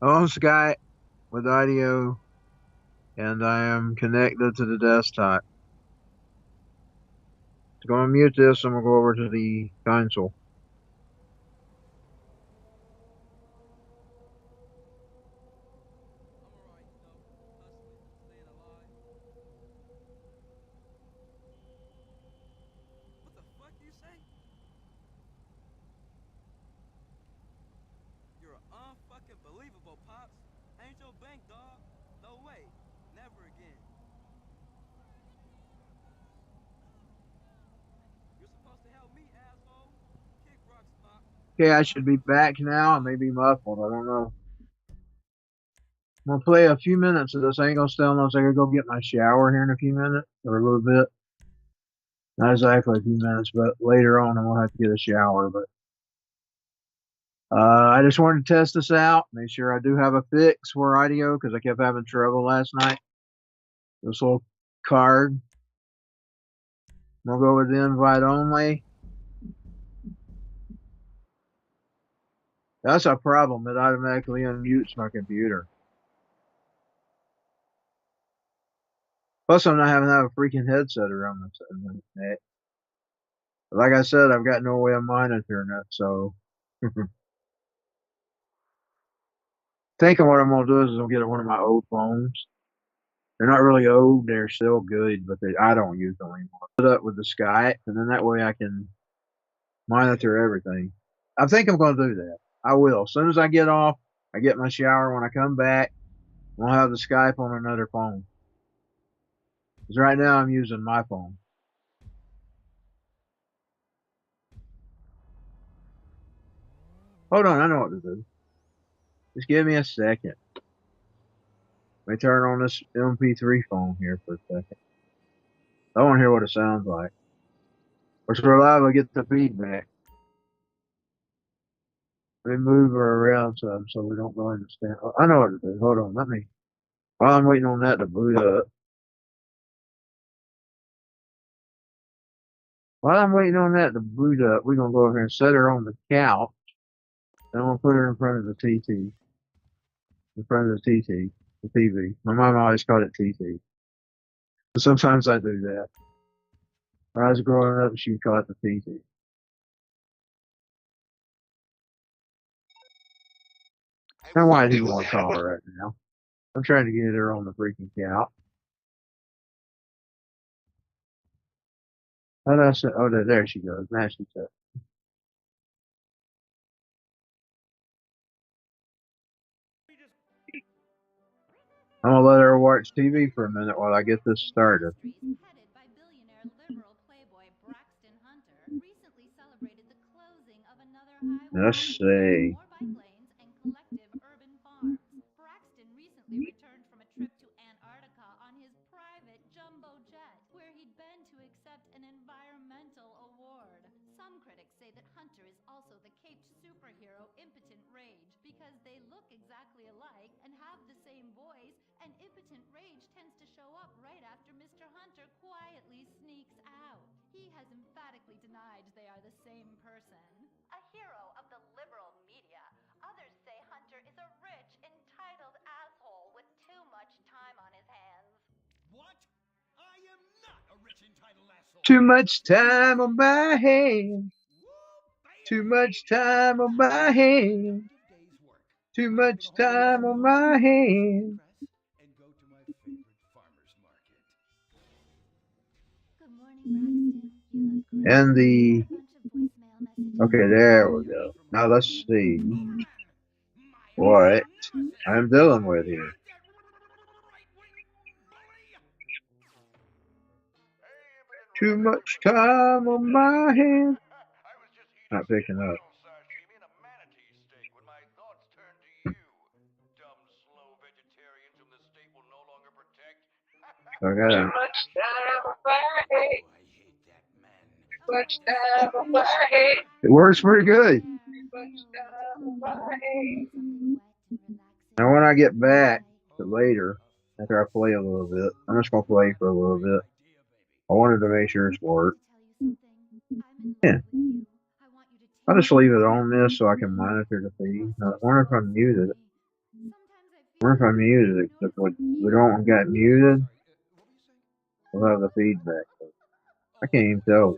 on Skype with audio, and I am connected to the desktop. To go and mute this, I'm going to go over to the console. What the fuck you say? You're unfucking believable, Pops. Ain't your bank, dog. No way. Never again. You're supposed to help me, asshole. Kick rocks, Pop. Okay, I should be back now. I may be muffled. I don't know. I'm going to play a few minutes of this. I ain't going to stay unless I go get my shower here in a few minutes, or a little bit. Not exactly a few minutes, but later on I'm going to have to get a shower. But I just wanted to test this out, make sure I do have a fix for audio, because I kept having trouble last night. This little card. We'll go with the invite only. That's a problem. It automatically unmutes my computer. Plus, I'm not having to have a freaking headset around my neck. Like I said, I've got no way of monitoring it, so thinking what I'm gonna do is I'm gonna get one of my old phones. They're not really old; they're still good, but I don't use them anymore. Put up with the Skype, and then that way I can monitor everything. I think I'm gonna do that. I will. As soon as I get off, I get my shower. When I come back, I'll have the Skype on another phone. Because right now I'm using my phone. Hold on, I know what to do. Just give me a second. Let me turn on this MP3 phone here for a second. I want to hear what it sounds like. Or so we're live, I get the feedback. Let me move her around some so we don't go understand. Oh, I know what to do. Hold on, while I'm waiting on that to boot up. While I'm waiting on that to boot up, we're going to go over here and set her on the couch. Then I'm going to put her in front of the TT. In front of the TT. The TV. My mom always called it TT. But sometimes I do that. When I was growing up, she'd call it the TT. Now, why do you want to call her right now? I'm trying to get her on the freaking couch. How did I say? Oh, there she goes. Now she's up. I'm gonna let her watch TV for a minute while I get this started. Headed by billionaire liberal playboy Braxton Hunter, recently celebrated the closing of another highway, Let's see. more bike lanes, and collective urban farms. Braxton recently returned from a trip to Antarctica on his private jumbo jet, where he'd been to accept an environmental award. Some critics say that Hunter is also the caped superhero Impotent Rage because they look exactly alike and have the same voice, and Impotent Rage tends to show up right after Mr. Hunter quietly sneaks out. He has emphatically denied they are the same person. A hero of the liberal media, others say Hunter is a rich, entitled asshole with too much time on his hands. What? I am not a rich, entitled asshole. Too much time on my hands. Too much time on my hands. Too much time on my hands. And go to my favorite farmer's market. Good morning, Braxton. You look great. And the Got a bunch of voicemail messages. okay, there we go. Now let's see what I'm dealing with here. Too much time on my hands. Not picking up. Okay. It works pretty good. Now when I get back to later, after I play a little bit, I'm just gonna play for a little bit. I wanted to make sure it's worked. Yeah. I'll just leave it on this so I can monitor the feed. I wonder if I muted it. What if I mute it? If we don't get muted, we'll have the feedback. I can't even tell.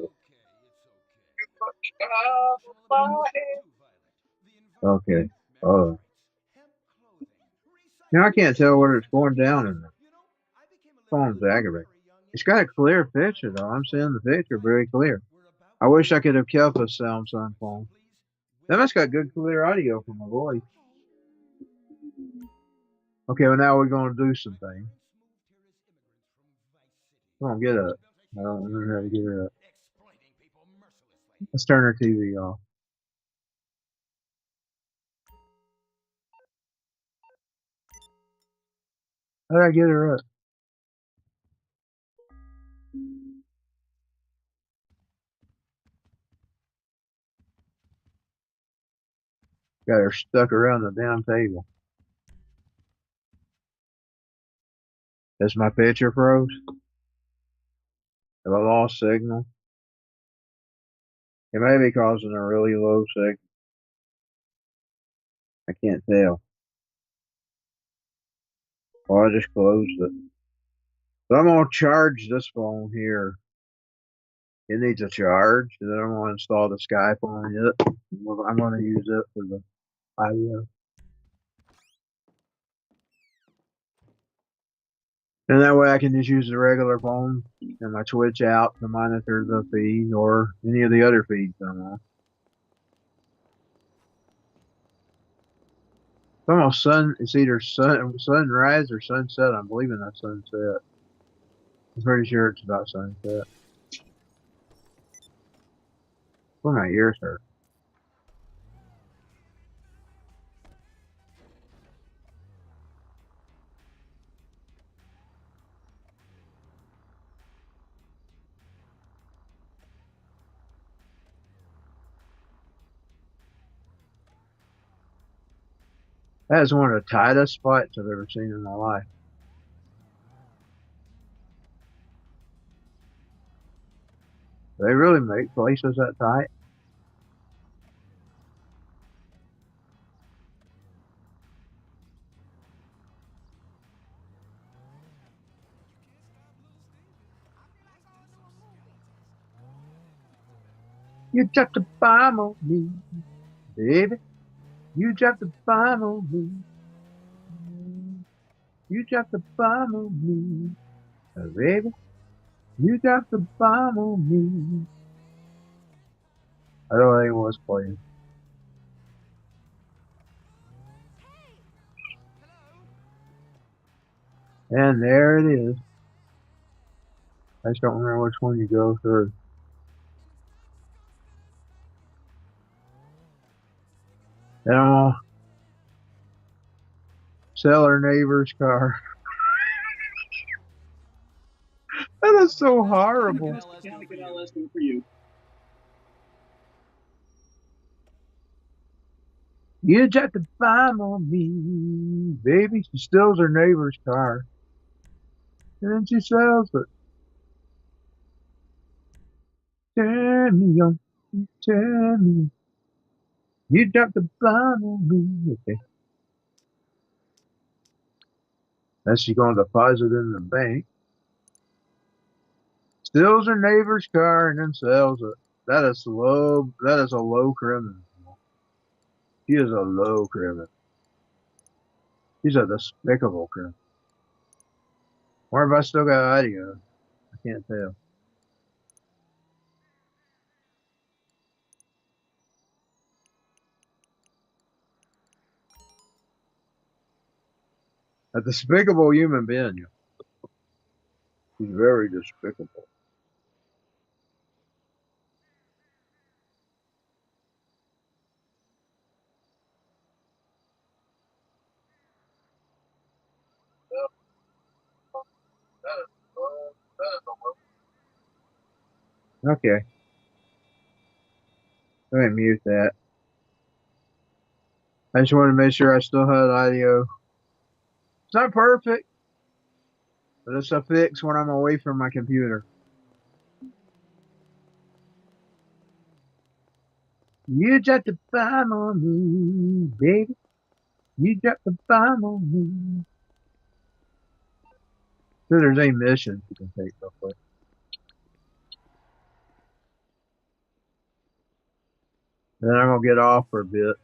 Okay. Oh. Now I can't tell whether it's going down or not. Phone's aggravating. It's got a clear picture though. I'm seeing the picture very clear. I wish I could have kept a Samsung phone. That must got good clear audio from my voice. Okay, well now we're gonna do some things. Come on, get up. I don't know how to get her up. Let's turn her TV off. How did I get her up? Got her stuck around the damn table. Is my picture froze? Have I lost signal? It may be causing a really low signal. I can't tell. Well, I just closed it. So I'm gonna charge this phone here. It needs a charge, and then I'm gonna install the Skype on it. I'm gonna use it for the audio. And that way I can just use the regular phone and my Twitch out to monitor the feed or any of the other feeds I'm on. It's almost it's either sunrise or sunset. I'm believing that's sunset. I'm pretty sure it's about sunset. Well, my ears hurt. That is one of the tightest spots I've ever seen in my life. Do they really make places that tight? You dropped a bomb on me, baby. You dropped a bomb on me. You dropped a bomb on me, baby. You dropped a bomb on me. I don't think it was playing. And there it is. I just don't remember which one you go through. And I'm gonna sell our neighbor's car. That is so horrible. You dropped the bomb on me, baby. She steals her neighbor's car. And then she sells it. Turn me on. Turn me. You dropped the bomb on me. Okay. Then she's going to deposit in the bank. Steals her neighbor's car and then sells it. That is low. That is a low criminal. She is a low criminal. She's a despicable criminal. Or if I still got audio, I can't tell. A despicable human being. She's very despicable. Okay. Let me mute that. I just wanted to make sure I still had audio. It's not perfect, but it's a fix when I'm away from my computer. You dropped the bomb on me, baby. You dropped the bomb on me. So there's a mission you can take real quick. Then I'm gonna get off for a bit.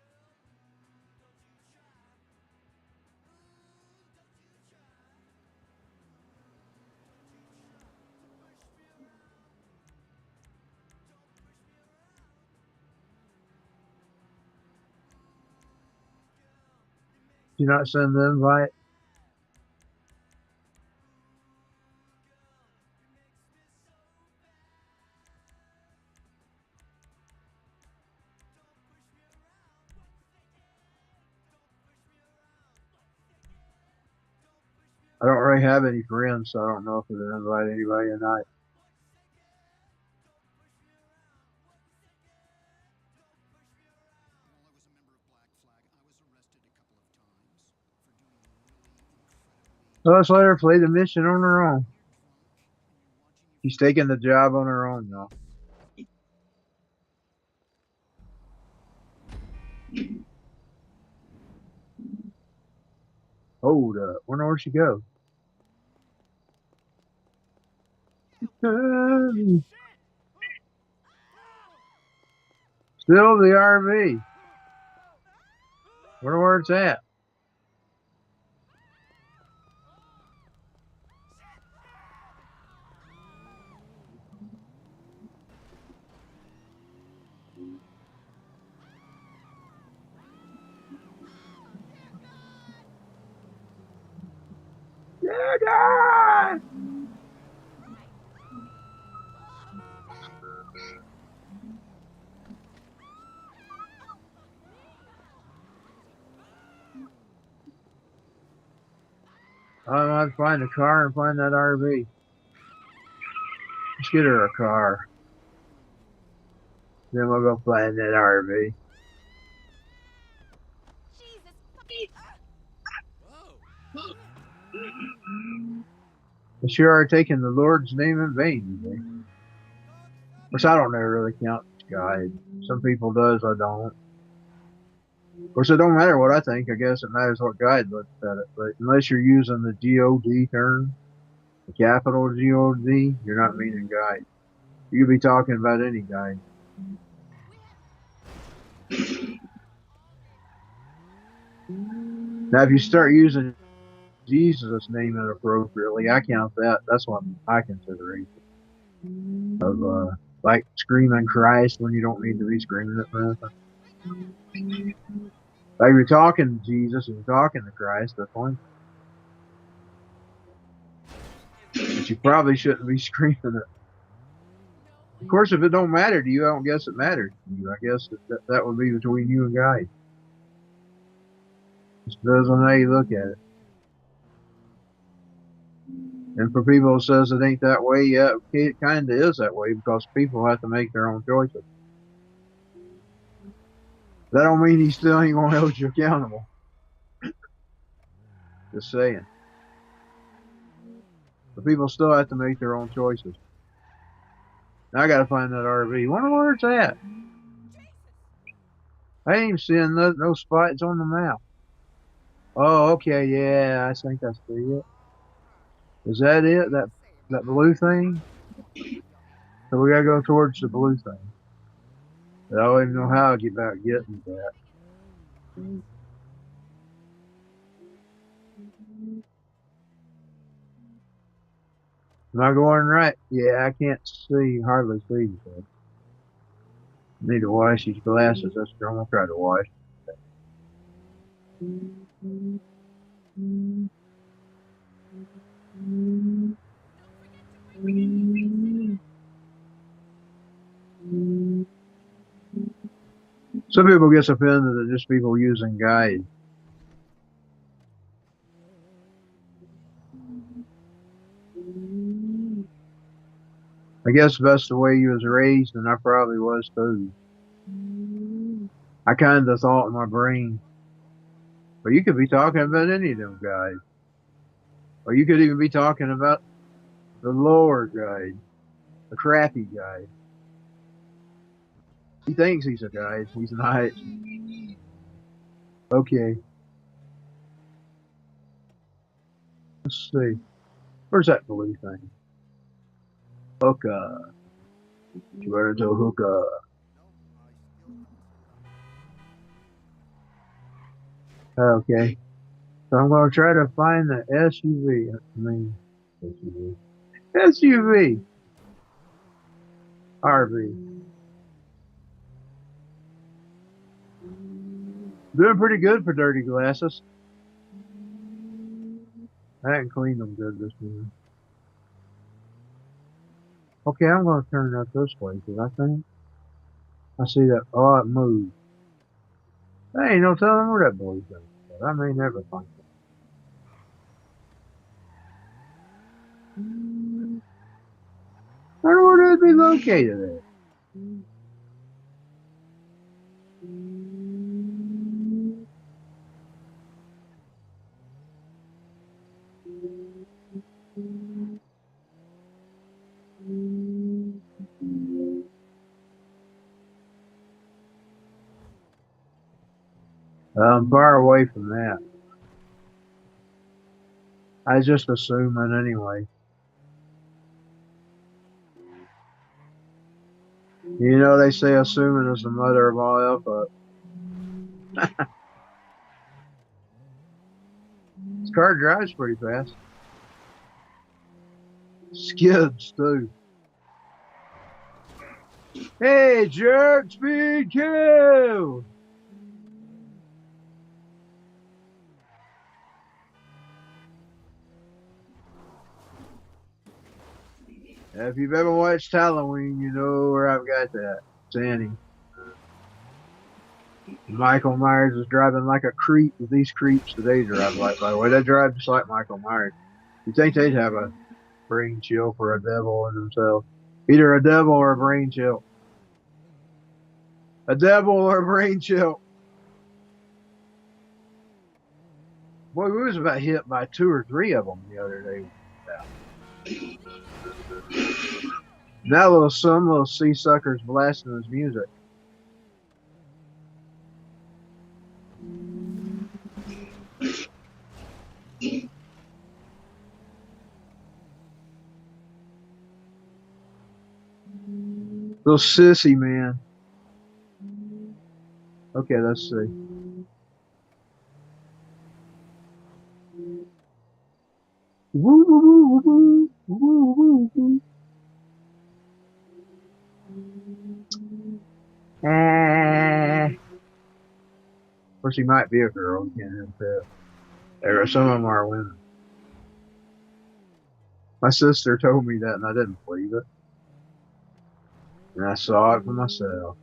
Did you not send the invite? I don't really have any friends, so I don't know if they're gonna invite anybody tonight. So let's let her play the mission on her own. She's taking the job on her own, y'all. Hold up. Wonder where she goes. Still the RV. Wonder where it's at. Yeah, God! I'm gonna have to find a car and find that RV. Let's get her a car. Then we'll go find that RV. But you are taking the Lord's name in vain, you know? Which I don't ever really count as guide. Some people does, I don't. Of course, it don't matter what I think. I guess it matters what guide looks at it. But unless you're using the G-O-D term, the capital G-O-D, you're not meaning guide. You could be talking about any guide. Now, if you start using Jesus' name inappropriately, I count that. That's what I consider of like screaming Christ when you don't need to be screaming it for anything. Like if you're talking to Jesus and you're talking to Christ, that's fine. But you probably shouldn't be screaming it. Of course, if it don't matter to you, I don't guess it matters to you. I guess that would be between you and God. It depends on how you look at it. And for people who says it ain't that way, yeah, it kind of is that way because people have to make their own choices. That don't mean he still ain't gonna hold you accountable. Just saying. But people still have to make their own choices. Now I gotta find that RV. Wonder where it's at. I ain't seeing no spots on the map. Oh, okay, yeah, I think I see it. Is that it? That blue thing? So we gotta go towards the blue thing. But I don't even know how I get back getting that. Am I going right? Yeah, I can't hardly see. So. Need to wash these glasses. That's what I'm gonna try to wash. Some people get offended at just people using guides. I guess that's the way you was raised, and I probably was too. I kind of thought in my brain, but you could be talking about any of them guys. Or you could even be talking about the lower guy, the crappy guy. He thinks he's a guy. He's not. Okay. Let's see. Where's that blue thing? Hookah. You better do hookah. Okay. So I'm going to try to find the SUV. I mean, SUV. SUV. RV. Doing pretty good for dirty glasses. I hadn't cleaned them good this morning. Okay, I'm going to turn it up this way because I think I see that. Oh, it moved. There ain't no telling where that boy's going. I may never find it. I don't know where that'd be located at. I'm far away from that. I was just assuming anyway. You know, they say assuming is the mother of all alpha. This car drives pretty fast. Skids, too. Hey, jerk, speed kill! If you've ever watched Halloween, you know where I've got that. Sandy. Michael Myers is driving like a creep with these creeps that they drive like. By the way, they drive just like Michael Myers. You think they'd have a brain chill for a devil in themselves? Either a devil or a brain chill. A devil or a brain chill. Boy, we was about hit by 2 or 3 of them the other day. Now some little sea suckers blasting his music. Little sissy man. Okay, let's see. Woo, woo, woo, woo, woo, woo, woo. Of course, he might be a girl. You can't help that. There are some of them are women. My sister told me that, and I didn't believe it. And I saw it for myself.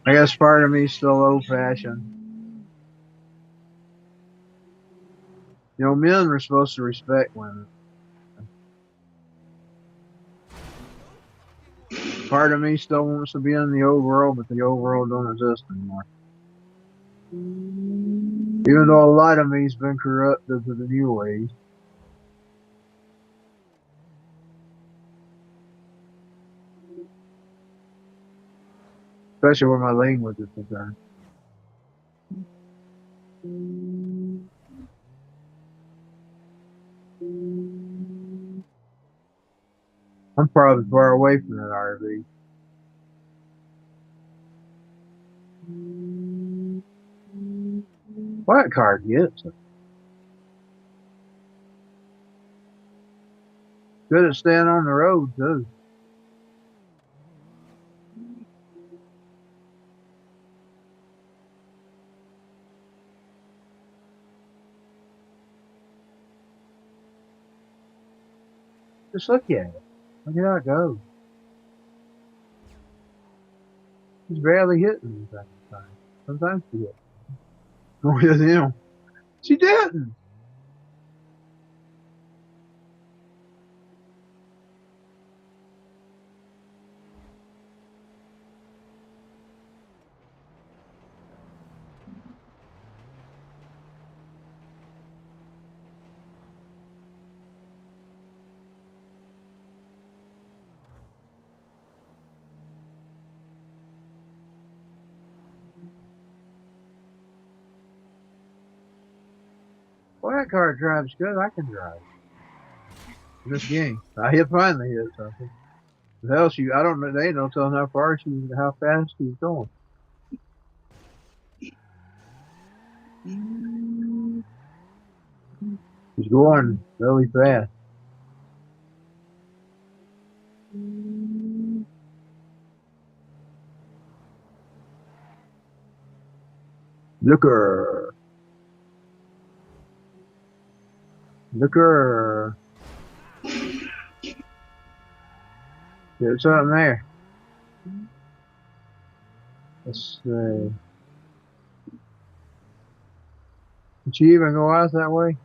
I guess part of me is still old-fashioned. You know, men are supposed to respect women. Part of me still wants to be in the old world, but the old world don't exist anymore. Even though a lot of me's been corrupted to the new ways. Especially where my language is concerned. I'm probably far away from that RV. Well, that car gets it. Good at staying on the road, too. Just look at it. Look at how it goes. She's barely hitting me sometimes. Sometimes she hits. More than him. She didn't. Well, that car drives good. I can drive. This game. I hit finally hit something. The hell I don't know. They ain't no telling how fast she's going. She's going really fast. Look her. Look her. There's something there. Let's see. Can she even go out that way?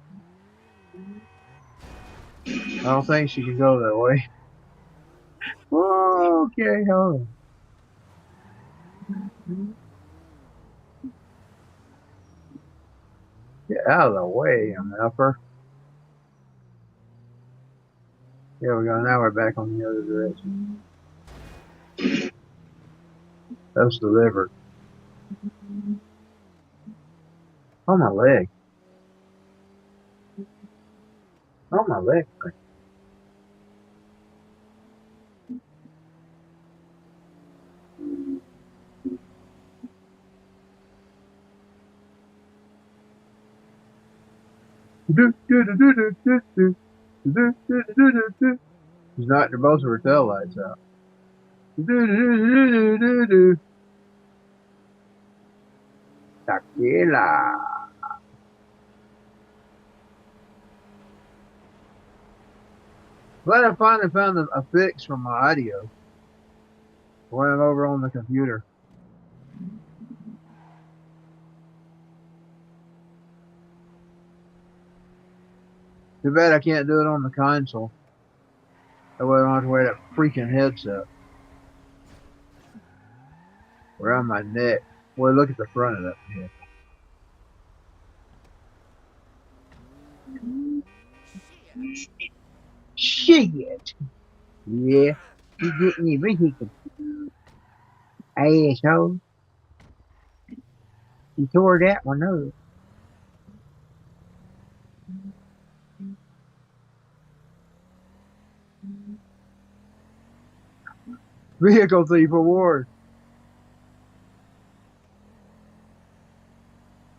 I don't think she can go that way. Oh, okay, hold on. Get out of the way, I'm upper. There we go. Now we're back on the other direction. That's delivered. Oh, my leg. Oh, my leg. She's knocking both of her tail lights out. Tequila. Glad I finally found a fix for my audio. Went over on the computer. Too bad I can't do it on the console. That way I don't have to wear that freaking headset around my neck. Boy, look at the front of that head. Shit! Yeah, you getting your vehicle. Asshole. You tore that one up. Vehicle thief award.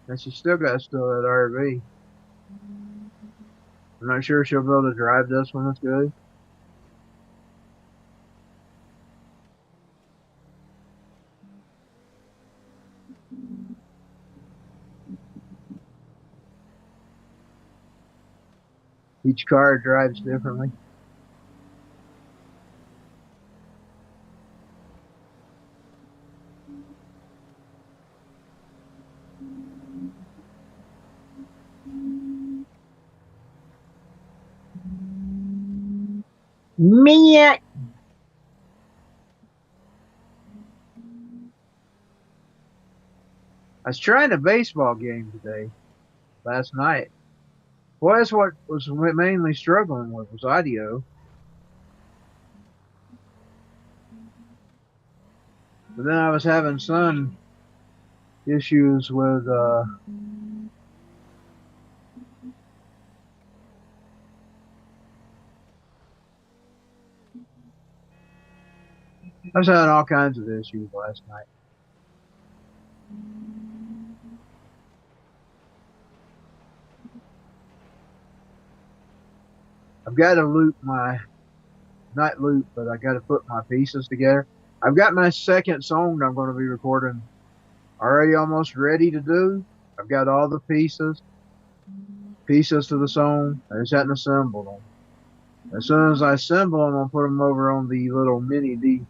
And she still got that RV. I'm not sure she'll be able to drive this one as good. Each car drives differently. Man! I was trying a baseball game today, last night. Well, that's what was mainly struggling with was audio. But then I was having some issues with I was having all kinds of issues last night. I've got to loop not loop, but I got to put my pieces together. I've got my second song that I'm going to be recording already almost ready to do. I've got all the pieces to the song. I just hadn't assembled them. As soon as I assemble them, I'll put them over on the little mini DAW,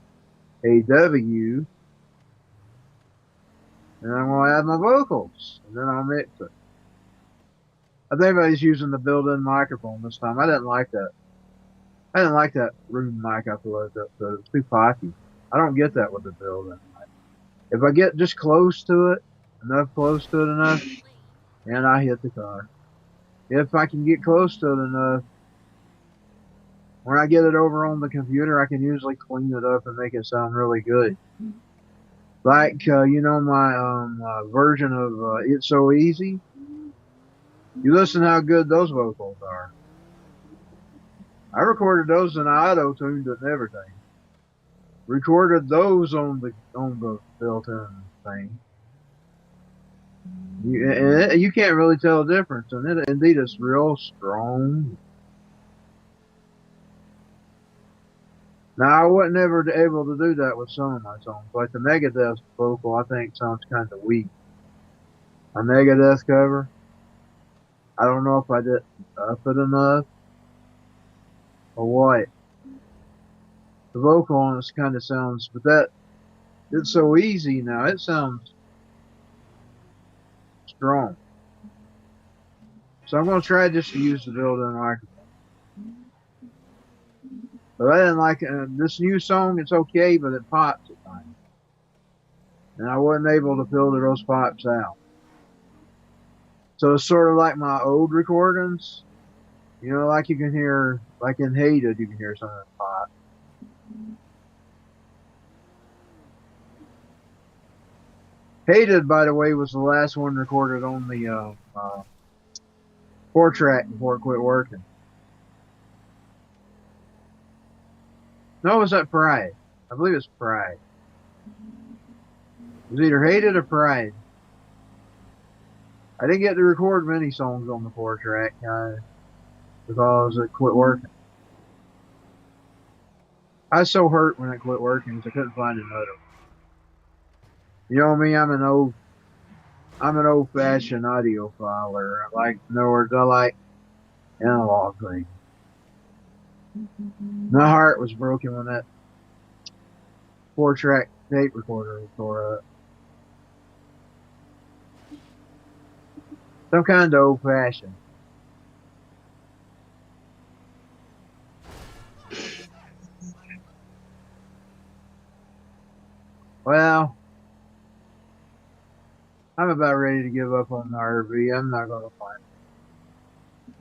and I'm going to add my vocals, and then I'll mix it. I think I was using the built-in microphone this time. I didn't like that. I didn't like that room mic I plugged up, so it's too pocky. I don't get that with the built-in mic. If I get just close to it enough, and I hit the car. If I can get close to it enough, when I get it over on the computer, I can usually clean it up and make it sound really good. Like, my version of It's So Easy. You listen how good those vocals are. I recorded those and I auto-tuned it and everything. Recorded those on the built-in thing. You can't really tell the difference, and it indeed is real strong. Now I wasn't ever able to do that with some of my songs, like the Megadeth vocal. I think sounds kind of weak. A Megadeth cover. I don't know if I did up it enough or what. The vocal on it kind of sounds, but it's so easy now. It sounds strong. So I'm going to try just to use the built-in microphone. But I didn't like this new song. It's okay, but it pops at times. And I wasn't able to filter those pops out. So it's sort of like my old recordings. You know, like you can hear, like in Hated, you can hear some of the pop. Hated, by the way, was the last one recorded on the 4-track before it quit working. No, it was that Pride. I believe it's Pride. It was either Hated or Pride. I didn't get to record many songs on the 4-track because it quit working. I was so hurt when it quit working because I couldn't find another. You know me, I'm an old-fashioned audiophiler. In other words, I like analog things. My heart was broken when that 4-track tape recorder was tore up. Some kind of old-fashioned. Well, I'm about ready to give up on the RV. I'm not going to find it.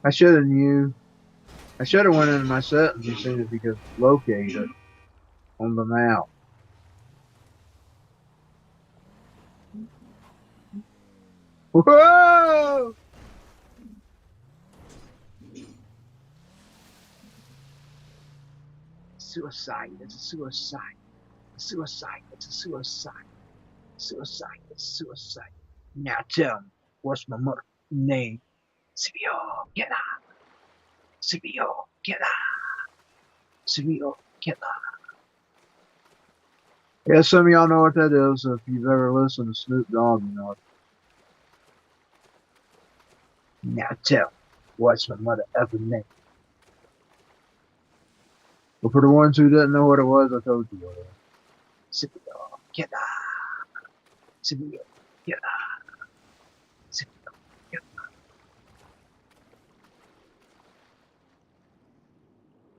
I should have knew. I should have went into my settings and seen if you could locate it on the map. Whoa! Suicide. It's a suicide. Suicide. It's a suicide. Suicide. It's suicide. Now tell me, what's my mother name? CBO, get out. CBO, get out. CBO, get out. Yeah, some of y'all know what that is. If you've ever listened to Snoop Dogg, you know it. Now tell me, what's my mother ever name? But for the ones who didn't know what it was, I told you what it was. CBO, get out. CBO, get out. CBO, get out.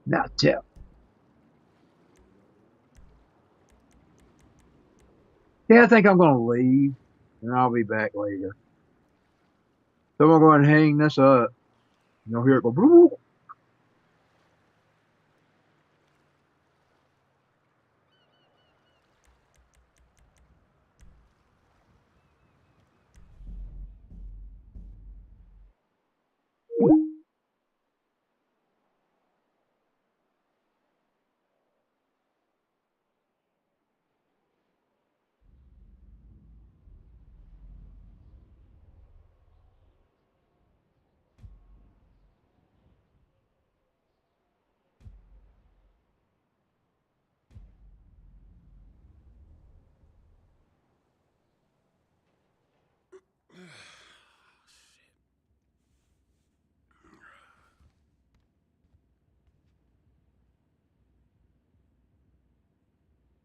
Now tell me. Yeah, I think I'm going to leave, and I'll be back later. So I'm going to go ahead and hang this up. You'll hear it go,